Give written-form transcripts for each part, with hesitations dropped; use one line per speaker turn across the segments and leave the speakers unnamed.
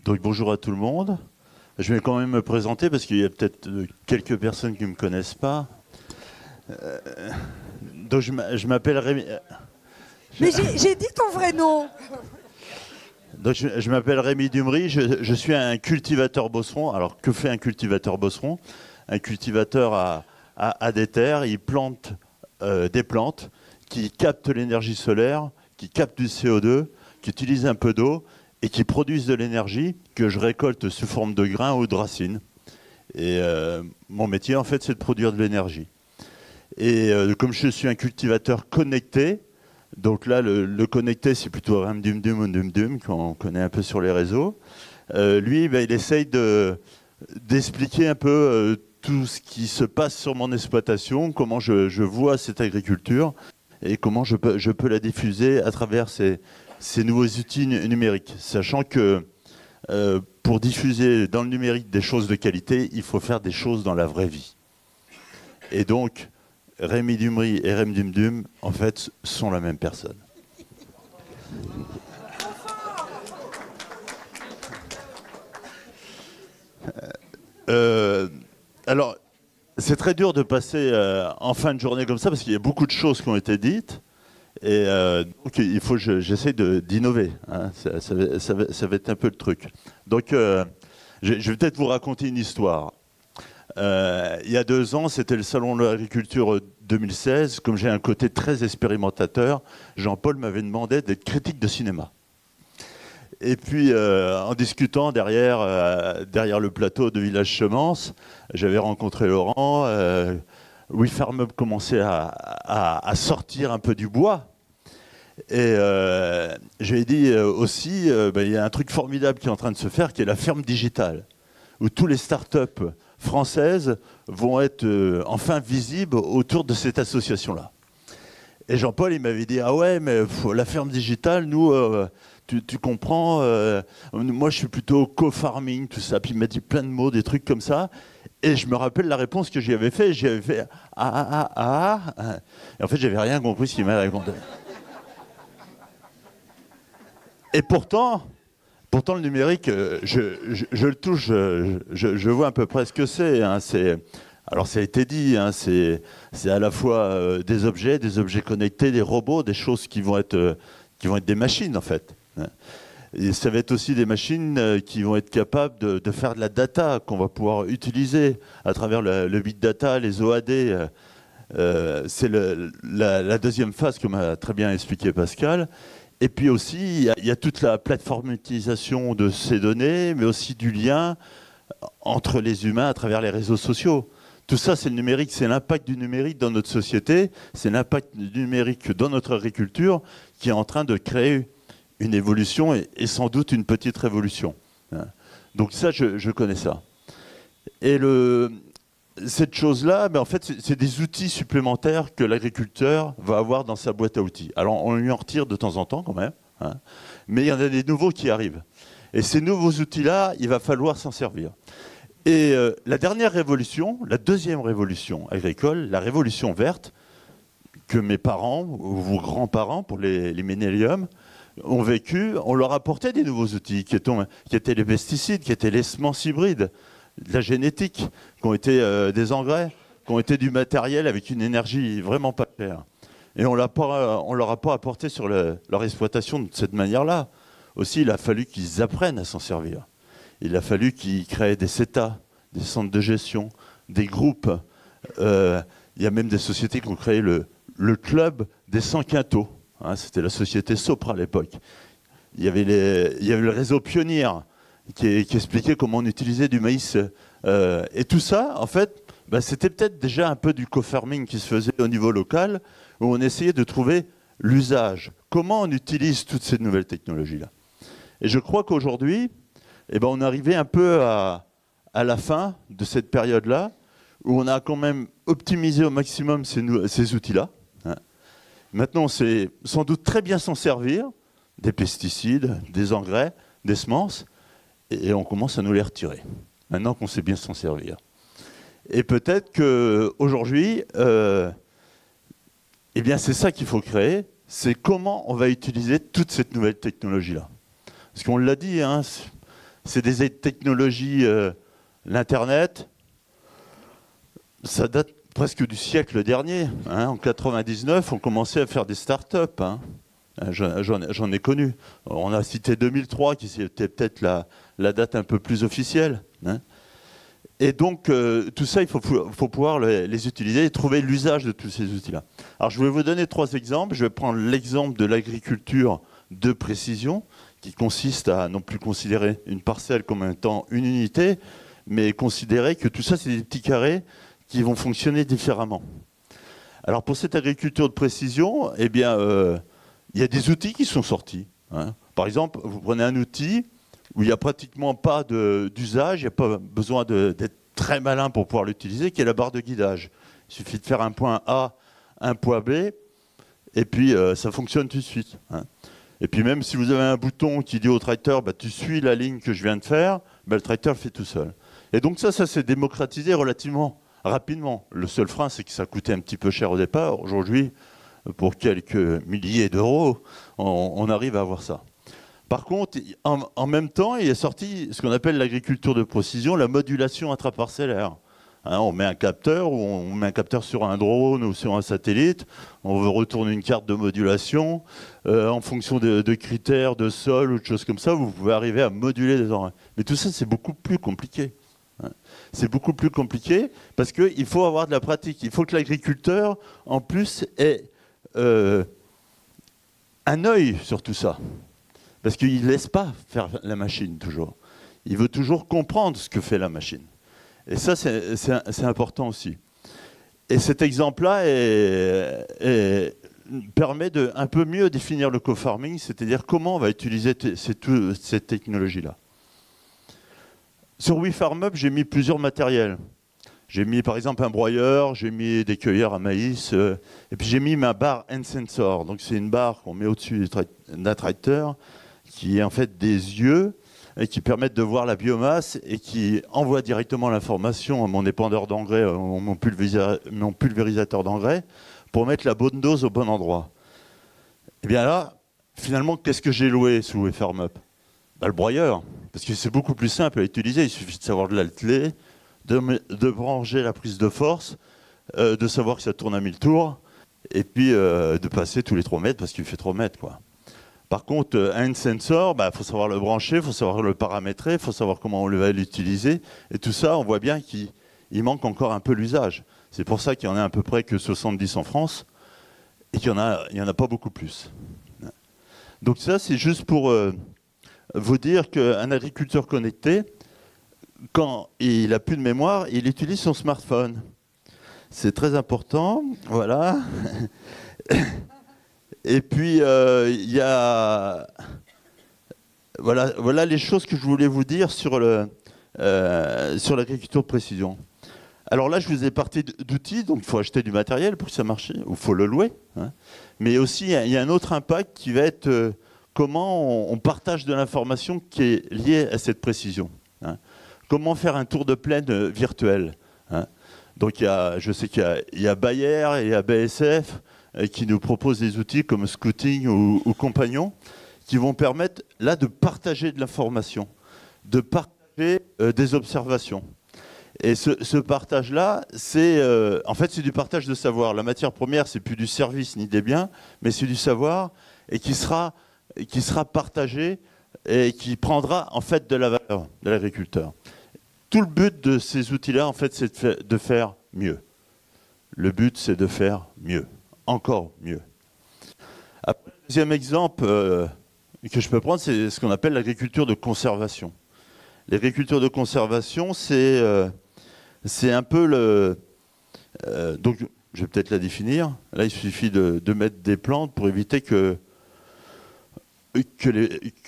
Donc bonjour à tout le monde. Je vais quand même me présenter parce qu'il y a peut-être quelques personnes qui ne me connaissent pas. Euh, donc je m'appelle Rémi.
Mais j'ai dit ton vrai nom.
Donc je m'appelle Rémi Dumry, je suis un cultivateur bosseron. Alors que fait un cultivateur bosseron? Un cultivateur a des terres, il plante des plantes qui captent l'énergie solaire, qui captent du CO2, qui utilisent un peu d'eau et qui produisent de l'énergie que je récolte sous forme de grains ou de racines. Et mon métier, en fait, c'est de produire de l'énergie. Et comme je suis un cultivateur connecté, donc là, le connecté, c'est plutôt Ramdumdum ou Dumdum, qu'on connaît un peu sur les réseaux. Lui, il essaye d'expliquer un peu tout ce qui se passe sur mon exploitation, comment je vois cette agriculture et comment je peux la diffuser à travers ces nouveaux outils numériques. Sachant que pour diffuser dans le numérique des choses de qualité, il faut faire des choses dans la vraie vie. Et donc, Rémi Dumry et Rem Dumdum, en fait, sont la même personne. Alors, c'est très dur de passer en fin de journée comme ça, parce qu'il y a beaucoup de choses qui ont été dites. Et donc, il faut que j'essaie d'innover. Hein. Ça va être un peu le truc. Donc, je vais peut-être vous raconter une histoire. Il y a 2 ans, c'était le Salon de l'Agriculture 2016. Comme j'ai un côté très expérimentateur, Jean-Paul m'avait demandé d'être critique de cinéma. Et puis, en discutant derrière le plateau de Village Chemance, j'avais rencontré Laurent. Louis Farmeuble commençait à sortir un peu du bois. Et je lui ai dit aussi, il y a un truc formidable qui est en train de se faire, qui est la ferme digitale, où tous les startups françaises vont être enfin visibles autour de cette association-là. Et Jean-Paul, il m'avait dit, ah ouais, mais la ferme digitale, nous, tu comprends, moi je suis plutôt co-farming, tout ça. Puis il m'a dit plein de mots, des trucs comme ça. Et je me rappelle la réponse que j'y avais fait. J'avais fait, Et en fait, j'avais rien compris ce qu'il m'avait répondu. Et pourtant, le numérique, je le touche, je vois à peu près ce que c'est. Hein. Alors ça a été dit, hein, c'est à la fois des objets connectés, des robots, des choses qui vont être des machines en fait. Et ça va être aussi des machines qui vont être capables de faire de la data qu'on va pouvoir utiliser à travers le big data, les OAD. C'est la deuxième phase que m'a très bien expliqué Pascal. Et puis aussi, il y a toute la plateformatisation de ces données, mais aussi du lien entre les humains à travers les réseaux sociaux. Tout ça, c'est le numérique, c'est l'impact du numérique dans notre société, c'est l'impact du numérique dans notre agriculture qui est en train de créer une évolution et sans doute une petite révolution. Donc ça, je connais ça. Et cette chose-là, en fait, c'est des outils supplémentaires que l'agriculteur va avoir dans sa boîte à outils. Alors, on lui en retire de temps en temps quand même, hein, mais il y en a des nouveaux qui arrivent. Et ces nouveaux outils-là, il va falloir s'en servir. Et la dernière révolution, la deuxième révolution agricole, la révolution verte, que mes parents, ou vos grands-parents, pour les milléniums, ont vécu, on leur apportait des nouveaux outils, qui étaient les pesticides, qui étaient les semences hybrides, de la génétique, qui ont été des engrais, qui ont été du matériel avec une énergie vraiment pas chère. Et on leur a pas apporté sur leur exploitation de cette manière-là. Aussi, il a fallu qu'ils apprennent à s'en servir. Il a fallu qu'ils créent des CETA, des centres de gestion, des groupes. Il y a même des sociétés qui ont créé le club des 100 quintaux. Hein, c'était la société Sopra à l'époque. Il y avait le réseau Pionnier qui expliquait comment on utilisait du maïs. Et tout ça, en fait, c'était peut-être déjà un peu du co-farming qui se faisait au niveau local, où on essayait de trouver l'usage. Comment on utilise toutes ces nouvelles technologies-là. Et je crois qu'aujourd'hui, on est arrivé un peu à la fin de cette période-là, où on a quand même optimisé au maximum ces outils-là. Hein. Maintenant, c'est sans doute très bien s'en servir, des pesticides, des engrais, des semences, et on commence à nous les retirer, maintenant qu'on sait bien s'en servir. Et peut-être qu'aujourd'hui, c'est ça qu'il faut créer, c'est comment on va utiliser toute cette nouvelle technologie-là. Parce qu'on l'a dit, hein, c'est des technologies, l'Internet, ça date presque du siècle dernier. Hein. En 99, on commençait à faire des start-up. Hein. J'en ai connu. On a cité 2003, qui était peut-être la date un peu plus officielle. Hein. Et donc, tout ça, il faut pouvoir les utiliser et trouver l'usage de tous ces outils-là. Alors, je vais vous donner 3 exemples. Je vais prendre l'exemple de l'agriculture de précision, qui consiste à non plus considérer une parcelle comme étant une unité, mais considérer que tout ça, c'est des petits carrés qui vont fonctionner différemment. Alors, pour cette agriculture de précision, eh bien, il y a des outils qui sont sortis. Hein. Par exemple, vous prenez un outil où il n'y a pratiquement pas d'usage, il n'y a pas besoin d'être très malin pour pouvoir l'utiliser, qui est la barre de guidage. Il suffit de faire un point A, un point B, et puis ça fonctionne tout de suite. Hein. Et puis même si vous avez un bouton qui dit au tracteur, bah, tu suis la ligne que je viens de faire, bah, le tracteur le fait tout seul. Et donc ça s'est démocratisé relativement rapidement. Le seul frein, c'est que ça coûtait un petit peu cher au départ. Aujourd'hui, pour quelques milliers d'euros, on arrive à avoir ça. Par contre, en même temps, il est sorti ce qu'on appelle l'agriculture de précision, la modulation intraparcellaire. Hein, on met un capteur, ou on met un capteur sur un drone ou sur un satellite, on veut retourner une carte de modulation, en fonction de critères de sol ou de choses comme ça, vous pouvez arriver à moduler des horaires. Mais tout ça, c'est beaucoup plus compliqué. Hein. C'est beaucoup plus compliqué parce qu'il faut avoir de la pratique. Il faut que l'agriculteur, en plus, ait un œil sur tout ça. Parce qu'il ne laisse pas faire la machine, toujours. Il veut toujours comprendre ce que fait la machine. Et ça, c'est important aussi. Et cet exemple-là permet de un peu mieux définir le co-farming, c'est-à-dire comment on va utiliser cette technologie-là. Sur WeFarmUp, j'ai mis plusieurs matériels. J'ai mis par exemple un broyeur, j'ai mis des cueilleurs à maïs, et puis j'ai mis ma barre Hand Sensor. Donc c'est une barre qu'on met au-dessus d'un tracteur, qui est en fait des yeux et qui permettent de voir la biomasse et qui envoie directement l'information à mon épandeur d'engrais, mon pulvérisateur d'engrais, pour mettre la bonne dose au bon endroit. Et bien là, finalement, qu'est-ce que j'ai loué sous WeFarmUp? Le broyeur, parce que c'est beaucoup plus simple à utiliser, il suffit de savoir de l'atteler, de brancher la prise de force, de savoir que ça tourne à 1000 tours, et puis de passer tous les 3 mètres, parce qu'il fait 3 mètres, quoi. Par contre, un sensor, faut savoir le brancher, il faut savoir le paramétrer, il faut savoir comment on va l'utiliser. Et tout ça, on voit bien qu'il manque encore un peu l'usage. C'est pour ça qu'il y en a à peu près que 70 en France et qu'il n'y en a pas beaucoup plus. Donc ça, c'est juste pour vous dire qu'un agriculteur connecté, quand il n'a plus de mémoire, il utilise son smartphone. C'est très important. Voilà. Et puis, il y a... Voilà les choses que je voulais vous dire sur l'agriculture de précision. Alors là, je vous ai parlé d'outils, donc il faut acheter du matériel pour que ça marche, ou il faut le louer. Hein. Mais aussi, il y a un autre impact qui va être comment on partage de l'information qui est liée à cette précision. Hein. Comment faire un tour de plaine virtuel. Hein. Donc je sais qu'il y a Bayer et il y a BSF, qui nous proposent des outils comme Scouting ou Compagnon, qui vont permettre là de partager de l'information, de partager des observations. Et ce partage-là, en fait, c'est du partage de savoir. La matière première, c'est plus du service ni des biens, mais c'est du savoir et qui sera partagé et qui prendra en fait de la valeur de l'agriculteur. Tout le but de ces outils-là, en fait, c'est de faire mieux. Le but, c'est de faire mieux. Encore mieux. Après, le deuxième exemple que je peux prendre, c'est ce qu'on appelle l'agriculture de conservation. L'agriculture de conservation, c'est un peu le... donc, je vais peut-être la définir. Là, il suffit de mettre des plantes pour éviter que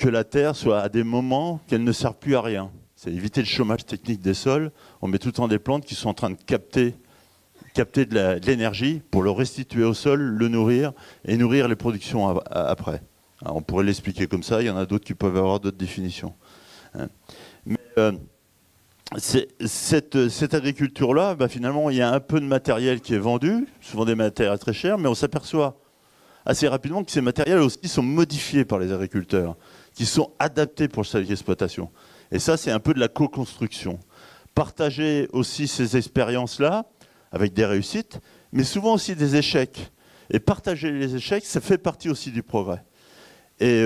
la terre soit à des moments qu'elle ne sert plus à rien. C'est éviter le chômage technique des sols. On met tout le temps des plantes qui sont en train de capter de l'énergie pour le restituer au sol, le nourrir et nourrir les productions après. Alors on pourrait l'expliquer comme ça, il y en a d'autres qui peuvent avoir d'autres définitions. Mais cette agriculture-là, finalement, il y a un peu de matériel qui est vendu, souvent des matériels très chers, mais on s'aperçoit assez rapidement que ces matériels aussi sont modifiés par les agriculteurs, qui sont adaptés pour cette exploitation. Et ça, c'est un peu de la co-construction. Partager aussi ces expériences-là, avec des réussites, mais souvent aussi des échecs. Et partager les échecs, ça fait partie aussi du progrès. Et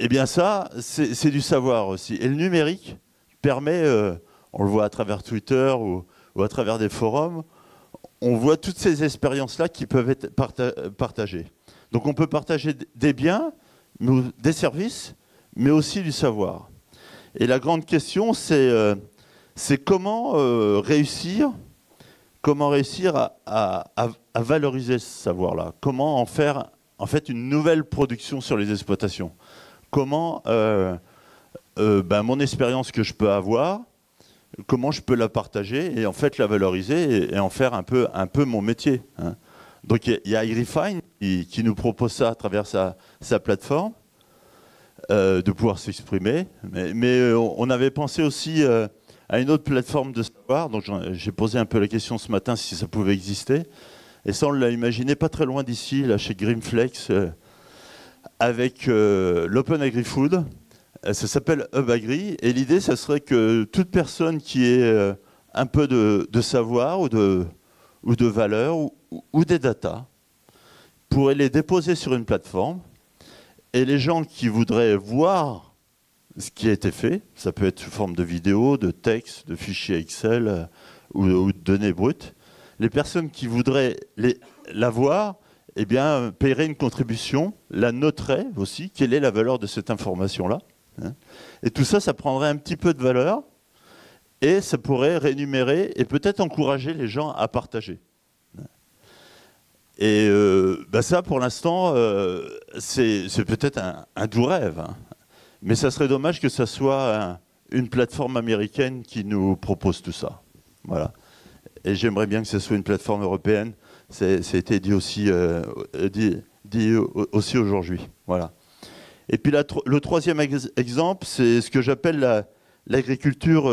bien ça, c'est du savoir aussi. Et le numérique permet, on le voit à travers Twitter ou à travers des forums, on voit toutes ces expériences-là qui peuvent être partagées. Donc on peut partager des biens, des services, mais aussi du savoir. Et la grande question, c'est comment réussir à valoriser ce savoir-là. Comment en faire en fait une nouvelle production sur les exploitations. Comment mon expérience que je peux avoir, comment je peux la partager et en fait la valoriser et en faire un peu mon métier. Hein. Donc il y a iRefine qui nous propose ça à travers sa plateforme, de pouvoir s'exprimer. Mais on avait pensé aussi à une autre plateforme de savoir. Donc j'ai posé un peu la question ce matin si ça pouvait exister. Et ça, on l'a imaginé pas très loin d'ici, là chez Greenflex, avec l'Open Agri-Food. Ça s'appelle Hub Agri. Et l'idée, ça serait que toute personne qui ait un peu de savoir ou de valeur ou des data pourrait les déposer sur une plateforme. Et les gens qui voudraient voir ce qui a été fait, ça peut être sous forme de vidéo, de texte, de fichiers Excel ou de données brutes, les personnes qui voudraient la voir, eh bien, paieraient une contribution, la noteraient aussi, quelle est la valeur de cette information-là. Hein. Et tout ça, ça prendrait un petit peu de valeur et ça pourrait rémunérer et peut-être encourager les gens à partager. Et ça, pour l'instant, c'est peut-être un doux rêve. Hein. Mais ça serait dommage que ce soit une plateforme américaine qui nous propose tout ça. Voilà. Et j'aimerais bien que ce soit une plateforme européenne. Ça a été dit aussi, aussi aujourd'hui. Voilà. Et puis le troisième exemple, c'est ce que j'appelle l'agriculture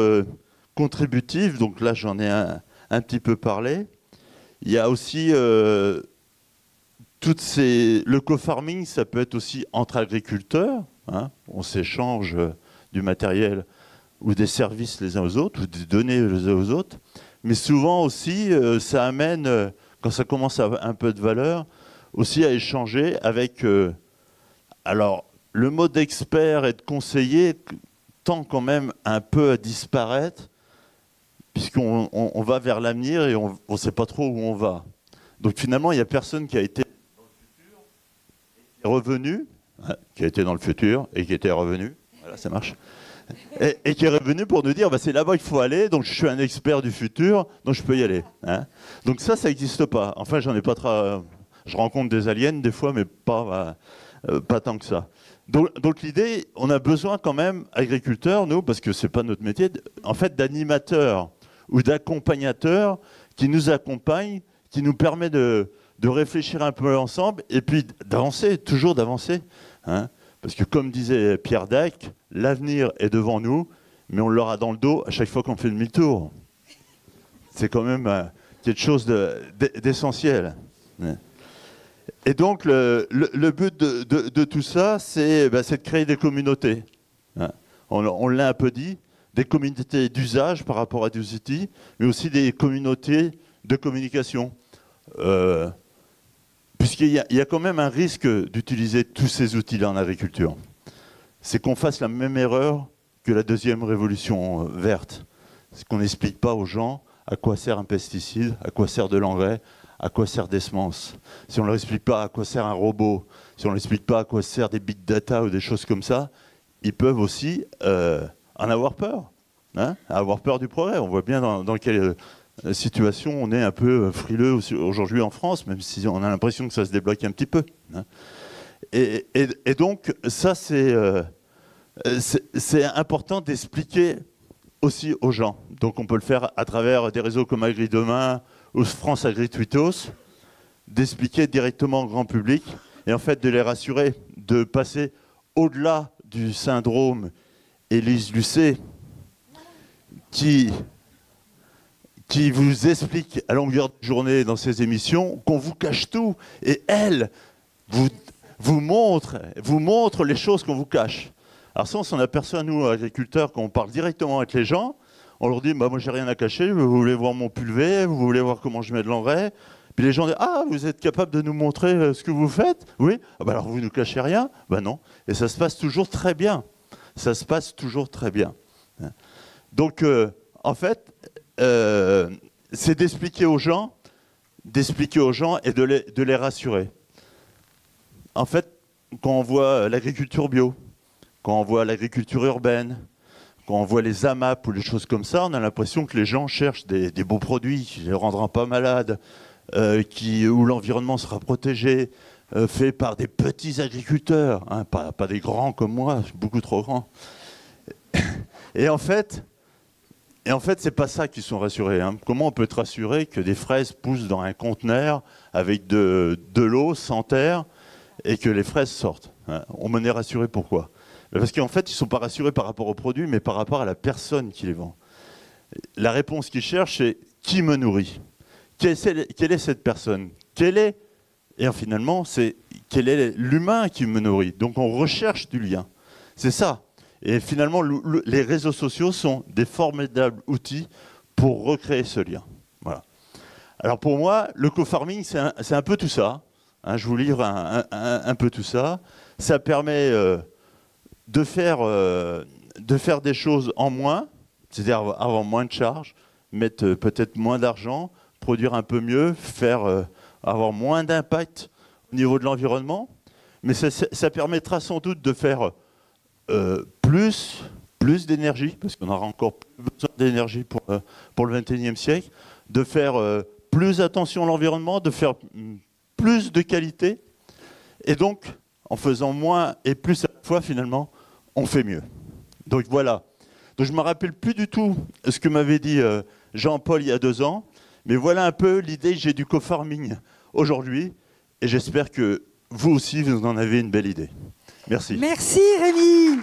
contributive. Donc là, j'en ai un petit peu parlé. Il y a aussi le co-farming, ça peut être aussi entre agriculteurs. Hein. On s'échange du matériel ou des services les uns aux autres, ou des données les uns aux autres. Mais souvent aussi, ça amène, quand ça commence à avoir un peu de valeur, aussi à échanger avec... alors, le mot d'expert et de conseiller tend quand même un peu à disparaître, puisqu'on va vers l'avenir et on ne sait pas trop où on va. Donc finalement, il n'y a personne qui a été dans le futur, et qui est revenu, qui a été dans le futur et qui était revenu, voilà, ça marche, et qui est revenu pour nous dire bah, c'est là-bas qu'il faut aller, donc je suis un expert du futur, donc je peux y aller. Hein. Donc ça n'existe pas. Enfin, j'en ai pas je rencontre des aliens des fois, mais pas tant que ça. Donc l'idée, on a besoin quand même, agriculteurs, nous, parce que c'est pas notre métier, en fait, d'animateurs ou d'accompagnateurs qui nous accompagnent, qui nous permet de réfléchir un peu ensemble et puis d'avancer, toujours d'avancer. Hein. Parce que comme disait Pierre Dac, l'avenir est devant nous, mais on l'aura dans le dos à chaque fois qu'on fait demi-tour. C'est quand même quelque chose d'essentiel. Et donc, le but de tout ça, c'est de créer des communautés. On l'a un peu dit, des communautés d'usage par rapport à des outils, mais aussi des communautés de communication. Puisqu'il y a quand même un risque d'utiliser tous ces outils-là en agriculture. C'est qu'on fasse la même erreur que la deuxième révolution verte. C'est qu'on n'explique pas aux gens à quoi sert un pesticide, à quoi sert de l'engrais, à quoi sert des semences. Si on ne leur explique pas à quoi sert un robot, si on ne leur explique pas à quoi sert des big data ou des choses comme ça, ils peuvent aussi en avoir peur. Hein, avoir peur du progrès. On voit bien dans quelle situation on est un peu frileux aujourd'hui en France, même si on a l'impression que ça se débloque un petit peu. Hein. Et donc, ça, c'est important d'expliquer aussi aux gens. Donc, on peut le faire à travers des réseaux comme Agri Demain ou France Agri Twittos, d'expliquer directement au grand public et en fait de les rassurer, de passer au-delà du syndrome Élise Lucet qui vous explique à longueur de journée dans ses émissions qu'on vous cache tout et elle vous montre les choses qu'on vous cache. Alors ça, on s'en aperçoit, nous, agriculteurs, quand on parle directement avec les gens, on leur dit, bah, moi, j'ai rien à cacher, vous voulez voir mon pulvé, vous voulez voir comment je mets de l'engrais. Puis les gens disent, ah, vous êtes capable de nous montrer ce que vous faites? Oui. Ah, bah, alors vous ne nous cachez rien? Ben non. Et ça se passe toujours très bien. Ça se passe toujours très bien. Donc, en fait, c'est d'expliquer aux gens et de les rassurer. En fait, quand on voit l'agriculture bio, quand on voit l'agriculture urbaine, quand on voit les AMAP ou les choses comme ça, on a l'impression que les gens cherchent des beaux produits qui ne les rendront pas malades, où l'environnement sera protégé, fait par des petits agriculteurs, hein, pas des grands comme moi, beaucoup trop grands. Et en fait, c'est pas ça qu'ils sont rassurés. Hein. Comment on peut être rassuré que des fraises poussent dans un conteneur avec de l'eau sans terre et que les fraises sortent, hein? On m'en est rassuré pourquoi? Parce qu'en fait, ils ne sont pas rassurés par rapport aux produits, mais par rapport à la personne qui les vend. La réponse qu'ils cherchent, c'est qui me nourrit? Quelle est cette personne? Et finalement, c'est quel est l'humain qui me nourrit? Donc on recherche du lien. C'est ça. Et finalement, les réseaux sociaux sont des formidables outils pour recréer ce lien. Voilà. Alors pour moi, le co-farming, c'est un peu tout ça. Hein, je vous livre un peu tout ça. Ça permet de faire des choses en moins, c'est-à-dire avoir moins de charges, mettre peut-être moins d'argent, produire un peu mieux, avoir moins d'impact au niveau de l'environnement. Mais ça permettra sans doute de faire plus d'énergie, parce qu'on aura encore plus besoin d'énergie pour le XXIe siècle, de faire plus attention à l'environnement, de faire plus de qualité. Et donc, en faisant moins et plus à la fois, finalement, on fait mieux. Donc voilà. Donc je ne me rappelle plus du tout ce que m'avait dit Jean-Paul il y a 2 ans, mais voilà un peu l'idée que j'ai du co-farming aujourd'hui, et j'espère que vous aussi, vous en avez une belle idée. Merci.
Merci Rémi.